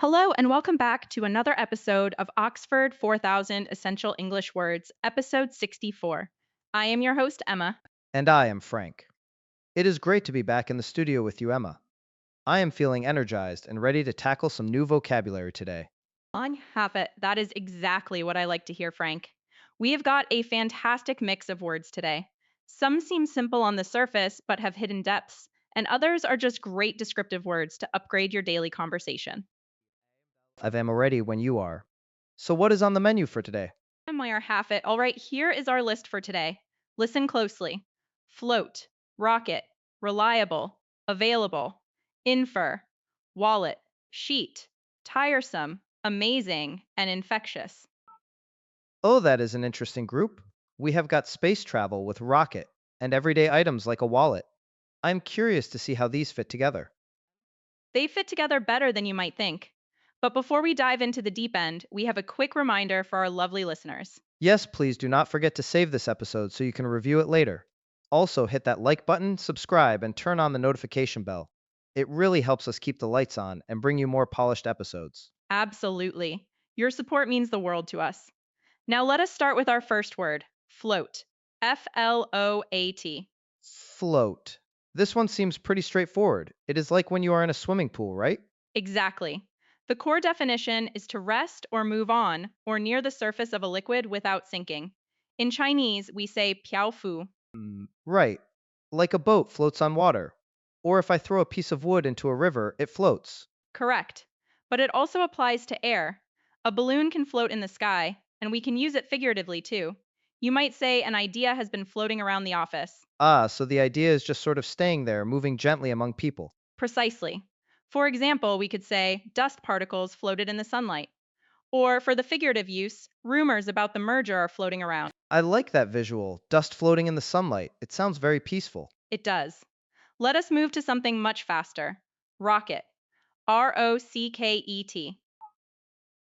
Hello, and welcome back to another episode of Oxford 4000 Essential English Words, episode 64. I am your host, Emma. And I am Frank. It is great to be back in the studio with you, Emma. I am feeling energized and ready to tackle some new vocabulary today. On half it, that is exactly what I like to hear, Frank. We have got a fantastic mix of words today. Some seem simple on the surface, but have hidden depths, and others are just great descriptive words to upgrade your daily conversation. I am ready when you are. So, what is on the menu for today? And my half it. All right, here is our list for today. Listen closely. Float, rocket, reliable, available, infer, wallet, sheet, tiresome, amazing, and infectious. Oh, that is an interesting group. We have got space travel with rocket and everyday items like a wallet. I'm curious to see how these fit together. They fit together better than you might think. But before we dive into the deep end, we have a quick reminder for our lovely listeners. Yes, please do not forget to save this episode so you can review it later. Also, hit that like button, subscribe, and turn on the notification bell. It really helps us keep the lights on and bring you more polished episodes. Absolutely. Your support means the world to us. Now let us start with our first word float. Float. Float. This one seems pretty straightforward. It is like when you are in a swimming pool, right? Exactly. The core definition is to rest or move on or near the surface of a liquid without sinking. In Chinese, we say piao fu. Right. Like a boat floats on water. Or if I throw a piece of wood into a river, it floats. Correct. But it also applies to air. A balloon can float in the sky, and we can use it figuratively too. You might say an idea has been floating around the office. Ah, so the idea is just sort of staying there, moving gently among people. Precisely. For example, we could say dust particles floated in the sunlight. Or for the figurative use, rumors about the merger are floating around. I like that visual. Dust floating in the sunlight. It sounds very peaceful. It does. Let us move to something much faster. Rocket. Rocket.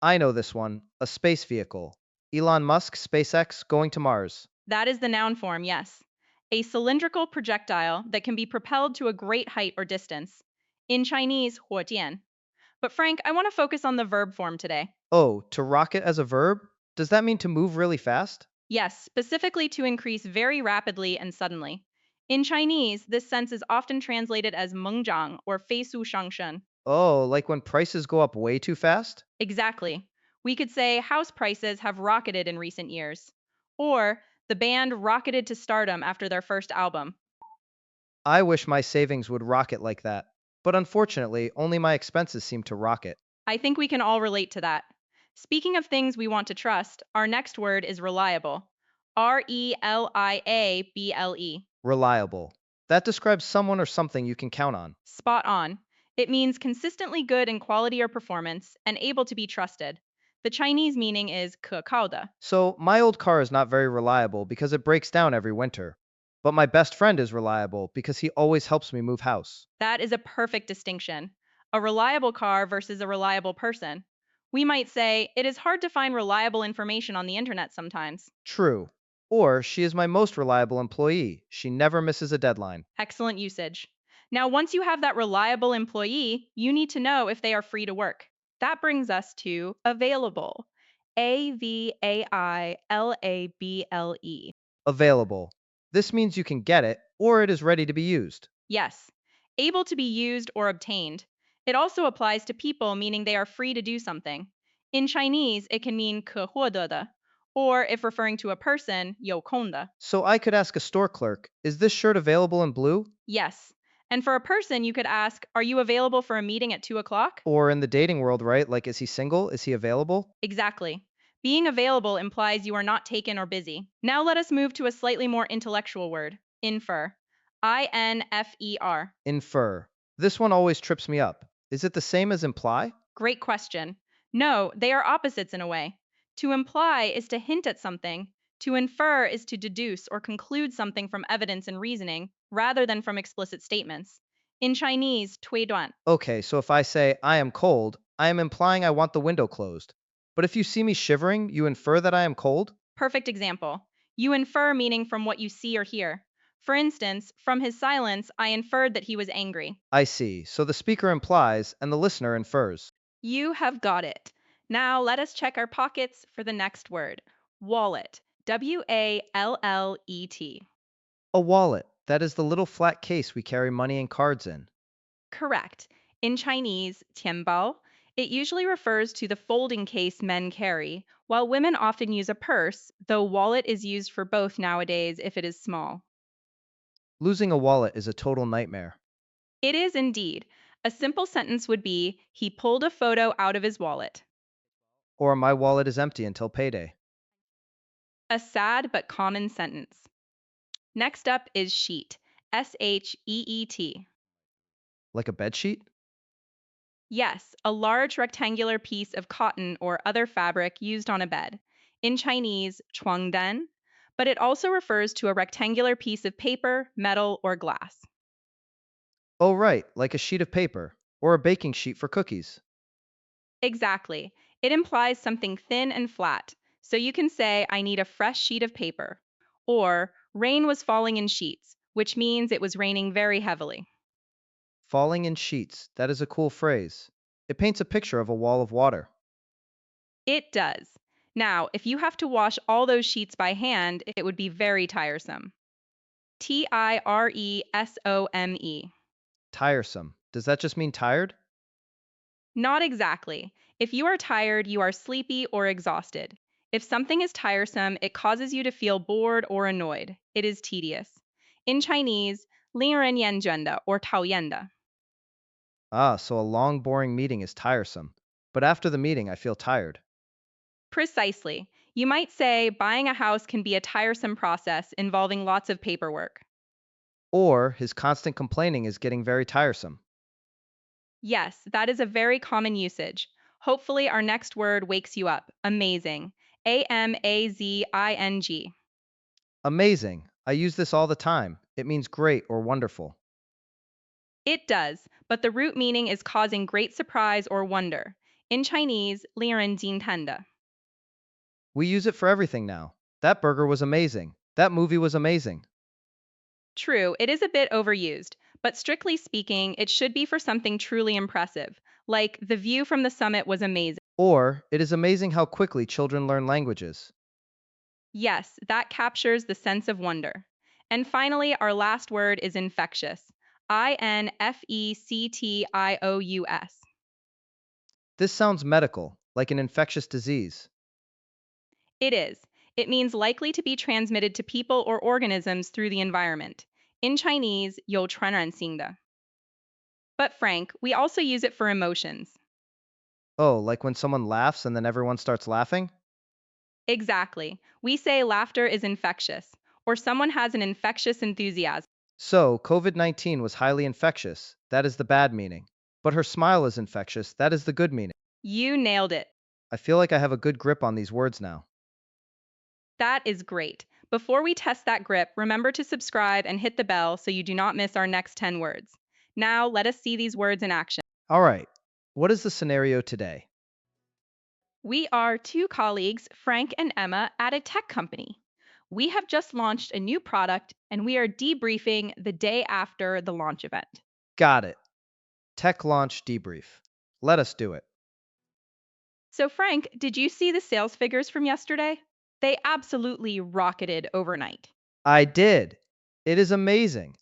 I know this one. A space vehicle. Elon Musk, SpaceX, going to Mars. That is the noun form, yes. A cylindrical projectile that can be propelled to a great height or distance. In Chinese, 火箭. But Frank, I want to focus on the verb form today. Oh, to rocket as a verb? Does that mean to move really fast? Yes, specifically to increase very rapidly and suddenly. In Chinese, this sense is often translated as 猛涨 or 飞速上升. Oh, like when prices go up way too fast? Exactly. We could say house prices have rocketed in recent years. Or the band rocketed to stardom after their first album. I wish my savings would rocket like that. But unfortunately, only my expenses seem to rocket. I think we can all relate to that. Speaking of things we want to trust, our next word is reliable. Reliable. Reliable. That describes someone or something you can count on. Spot on. It means consistently good in quality or performance and able to be trusted. The Chinese meaning is 可靠的. So, my old car is not very reliable because it breaks down every winter. But my best friend is reliable because he always helps me move house. That is a perfect distinction. A reliable car versus a reliable person. We might say it is hard to find reliable information on the internet sometimes. True. Or, she is my most reliable employee. She never misses a deadline. Excellent usage. Now, once you have that reliable employee, you need to know if they are free to work. That brings us to available. Available. Available. This means you can get it, or it is ready to be used. Yes, able to be used or obtained. It also applies to people, meaning they are free to do something. In Chinese, it can mean 可获得的, or if referring to a person, 有空的. So I could ask a store clerk, is this shirt available in blue? Yes. And for a person, you could ask, are you available for a meeting at 2 o'clock? Or in the dating world, right? Like, is he single? Is he available? Exactly. Being available implies you are not taken or busy. Now let us move to a slightly more intellectual word, infer. Infer. Infer. This one always trips me up. Is it the same as imply? Great question. No, they are opposites in a way. To imply is to hint at something. To infer is to deduce or conclude something from evidence and reasoning, rather than from explicit statements. In Chinese, 推断. Okay, so if I say, I am cold, I am implying I want the window closed. But if you see me shivering, you infer that I am cold? Perfect example. You infer meaning from what you see or hear. For instance, from his silence, I inferred that he was angry. I see. So the speaker implies, and the listener infers. You have got it. Now let us check our pockets for the next word. Wallet. Wallet. A wallet. That is the little flat case we carry money and cards in. Correct. In Chinese, 钱包, it usually refers to the folding case men carry, while women often use a purse, though wallet is used for both nowadays if it is small. Losing a wallet is a total nightmare. It is indeed. A simple sentence would be, he pulled a photo out of his wallet. Or my wallet is empty until payday. A sad but common sentence. Next up is sheet. Sheet. Like a bedsheet? Yes, a large rectangular piece of cotton or other fabric used on a bed. In Chinese, 床单, but it also refers to a rectangular piece of paper, metal, or glass. Oh, right, like a sheet of paper. Or a baking sheet for cookies. Exactly. It implies something thin and flat. So you can say, I need a fresh sheet of paper. Or, rain was falling in sheets, which means it was raining very heavily. Falling in sheets. That is a cool phrase. It paints a picture of a wall of water. It does. Now, if you have to wash all those sheets by hand, it would be very tiresome. Tiresome. Tiresome. Does that just mean tired? Not exactly. If you are tired, you are sleepy or exhausted. If something is tiresome, it causes you to feel bored or annoyed. It is tedious. In Chinese, 令人厌倦的 or 讨厌的. Ah, so a long, boring meeting is tiresome. But after the meeting, I feel tired. Precisely. You might say buying a house can be a tiresome process involving lots of paperwork. Or his constant complaining is getting very tiresome. Yes, that is a very common usage. Hopefully, our next word wakes you up. Amazing. Amazing. Amazing. I use this all the time. It means great or wonderful. It does, but the root meaning is causing great surprise or wonder. In Chinese, 令人惊叹的. We use it for everything now. That burger was amazing. That movie was amazing. True, it is a bit overused, but strictly speaking, it should be for something truly impressive, like the view from the summit was amazing. Or, it is amazing how quickly children learn languages. Yes, that captures the sense of wonder. And finally, our last word is infectious. Infectious. This sounds medical, like an infectious disease. It is. It means likely to be transmitted to people or organisms through the environment. In Chinese, 有传染性的. But Frank, we also use it for emotions. Oh, like when someone laughs and then everyone starts laughing? Exactly. We say laughter is infectious, or someone has an infectious enthusiasm. So, COVID-19 was highly infectious. That is the bad meaning. But her smile is infectious. That is the good meaning. You nailed it. I feel like I have a good grip on these words now. That is great. Before we test that grip, remember to subscribe and hit the bell so you do not miss our next 10 words. Now, let us see these words in action. All right. What is the scenario today? We are two colleagues, Frank and Emma, at a tech company. We have just launched a new product and we are debriefing the day after the launch event. Got it. Tech launch debrief. Let us do it. So, Frank, did you see the sales figures from yesterday? They absolutely rocketed overnight. I did. It is amazing.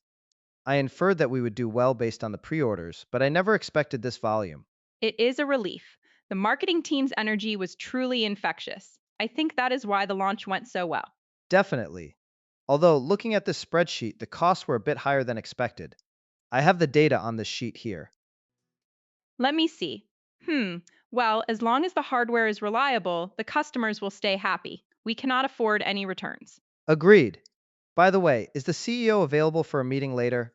I inferred that we would do well based on the pre-orders, but I never expected this volume. It is a relief. The marketing team's energy was truly infectious. I think that is why the launch went so well. Definitely. Although, looking at this spreadsheet, the costs were a bit higher than expected. I have the data on this sheet here. Let me see. Well, as long as the hardware is reliable, the customers will stay happy. We cannot afford any returns. Agreed. By the way, is the CEO available for a meeting later?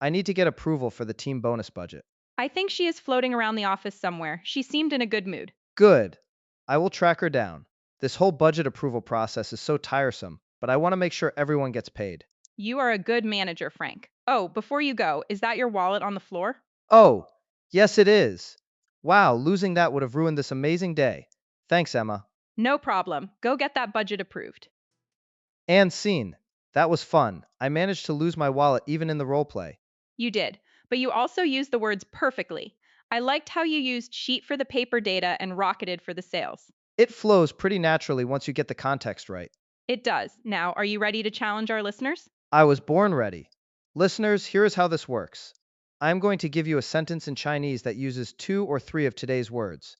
I need to get approval for the team bonus budget. I think she is floating around the office somewhere. She seemed in a good mood. Good. I will track her down. This whole budget approval process is so tiresome, but I want to make sure everyone gets paid. You are a good manager, Frank. Oh, before you go, is that your wallet on the floor? Oh, yes, it is. Wow, losing that would have ruined this amazing day. Thanks, Emma. No problem. Go get that budget approved. And scene. That was fun. I managed to lose my wallet even in the roleplay. You did, but you also used the words perfectly. I liked how you used sheet for the paper data and rocketed for the sales. It flows pretty naturally once you get the context right. It does. Now, are you ready to challenge our listeners? I was born ready. Listeners, here is how this works. I'm going to give you a sentence in Chinese that uses two or three of today's words.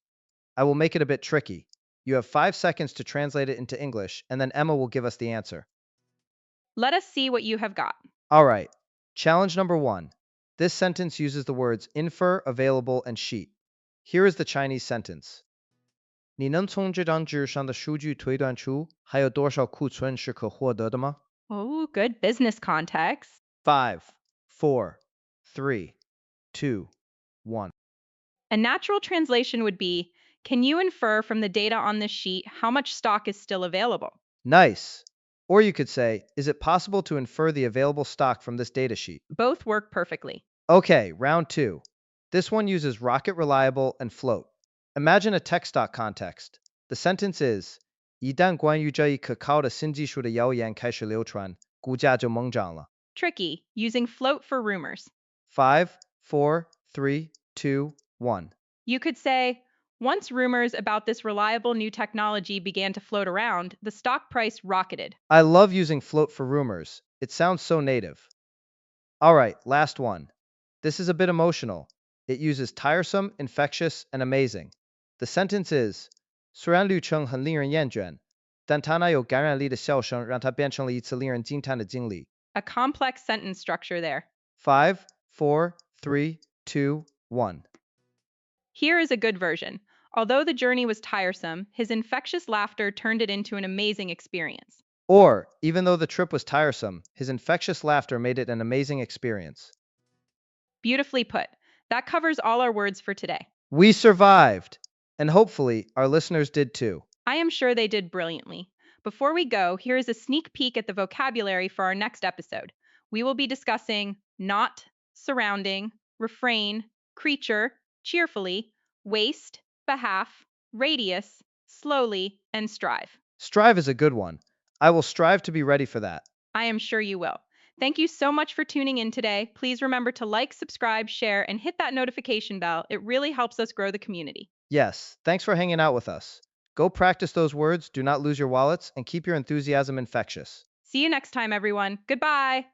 I will make it a bit tricky. You have 5 seconds to translate it into English, and then Emma will give us the answer. Let us see what you have got. All right. Challenge number 1. This sentence uses the words infer, available, and sheet. Here is the Chinese sentence. 你能从这张纸上的数据推断出还有多少库存是可获得的吗？ Oh, good business context. 5, 4, 3, 2, 1. A natural translation would be, can you infer from the data on this sheet how much stock is still available? Nice. Or you could say, is it possible to infer the available stock from this data sheet? Both work perfectly. Okay, round 2. This one uses rocket, reliable, and float. Imagine a text doc context. The sentence is, 一旦关于这一可靠的新技术的谣言开始流传，股价就猛涨了。 Tricky, using float for rumors. 5, 4, 3, 2, 1. You could say, once rumors about this reliable new technology began to float around, the stock price rocketed. I love using float for rumors. It sounds so native. All right, last one. This is a bit emotional. It uses tiresome, infectious, and amazing. The sentence is, 虽然旅程很令人厌倦，但它那有感染力的笑声让它变成了一次令人惊叹的经历。 A complex sentence structure there. 5, 4, 3, 2, 1. Here is a good version. Although the journey was tiresome, his infectious laughter turned it into an amazing experience. Or, even though the trip was tiresome, his infectious laughter made it an amazing experience. Beautifully put. That covers all our words for today. We survived! And hopefully, our listeners did too. I am sure they did brilliantly. Before we go, here is a sneak peek at the vocabulary for our next episode. We will be discussing not, surrounding, refrain, creature, cheerfully, waste, behalf, radius, slowly, and strive. Strive is a good one. I will strive to be ready for that. I am sure you will. Thank you so much for tuning in today. Please remember to like, subscribe, share, and hit that notification bell. It really helps us grow the community. Yes, thanks for hanging out with us. Go practice those words, do not lose your wallets, and keep your enthusiasm infectious. See you next time, everyone. Goodbye.